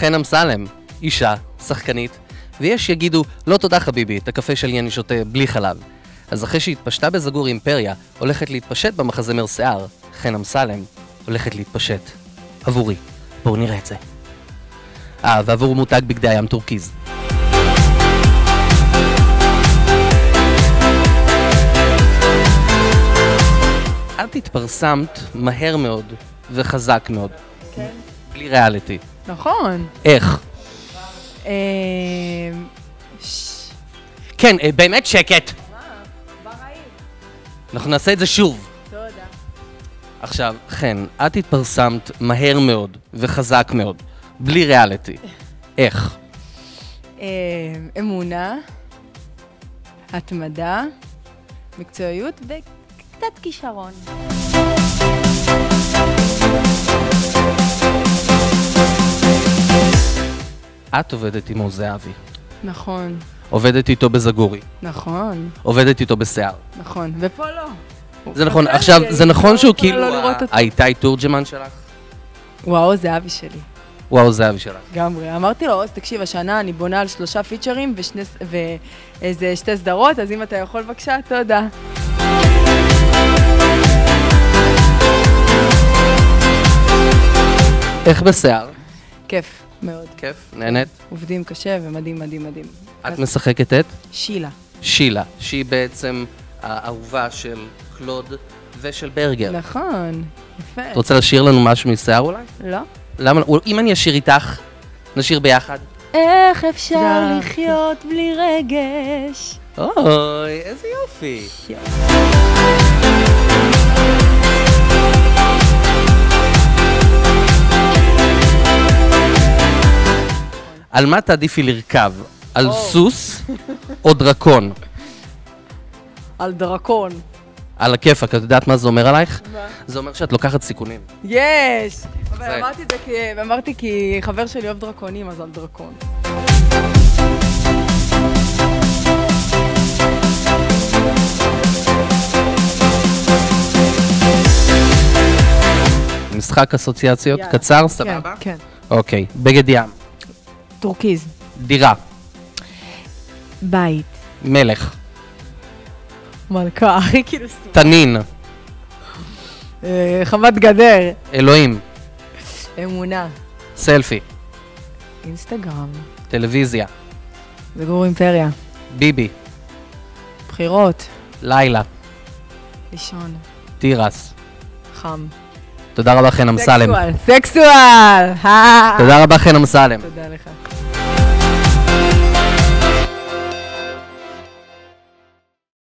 חן אמסלם, אישה, שחקנית, ויש יגידו, לא תודה חביבי, את הקפה שלי אני שותה בלי חלב. אז אחרי שהתפשטה בזגור אימפריה, הולכת להתפשט במחזמר שיער, חן אמסלם, הולכת להתפשט. עבורי. בואו נראה את זה. ועבור מותג בגדי הים טורקיז. את התפרסמת מהר מאוד וחזק מאוד. כן. בלי ריאליטי. נכון. איך? כן, באמת שקט. אנחנו נעשה את זה שוב. תודה. עכשיו, חן, את התפרסמת מהר מאוד וחזק מאוד, בלי ריאליטי. איך? אמונה, התמדה, מקצועיות וקצת כישרון. את עובדת עם עוזי אבי. נכון. עובדת איתו בזגורי. נכון. עובדת איתו בשיער. נכון. ופה לא. זה נכון. עכשיו, זה נכון שהוא כאילו האיתי תורג'מן שלך? וואו, זה אבי שלי. וואו, זה אבי שלך. גמרי. אמרתי לו, תקשיב, השנה אני בונה על 3 פיצ'רים ואיזה 2 סדרות, אז אם אתה יכול בבקשה, תודה. איך בשיער? כיף, מאוד. כיף, נהנית. עובדים קשה ומדהים, מדהים, מדהים. את משחקת את? שילה. שילה, שהיא בעצם האהובה של קלוד ושל ברגר. נכון, יפה. את רוצה לשיר לנו משהו משיער אולי? לא. למה? אם אני אשיר איתך, נשיר ביחד. איך אפשר לחיות בלי רגש? אוי, איזה יופי. על מה תעדיפי לרכב? על סוס או דרקון? על דרקון. על הכיפק, את יודעת מה זה אומר עלייך? מה? זה אומר שאת לוקחת סיכונים. יש! אבל אמרתי כי חבר שלי אוהב דרקונים, אז על דרקון. משחק אסוציאציות קצר, סבבה? כן. אוקיי, בגד ים. טורקיז. דירה. בית. מלך. מלכה, הכי כאילו סתם. תנין. חוות גדר. אלוהים. אמונה. סלפי. אינסטגרם. טלוויזיה. זגור אימפריה. ביבי. בחירות. לילה. לישון. תירס. חם. תודה רבה חן אמסלם. סקסואל. תודה רבה חן אמסלם. תודה לך.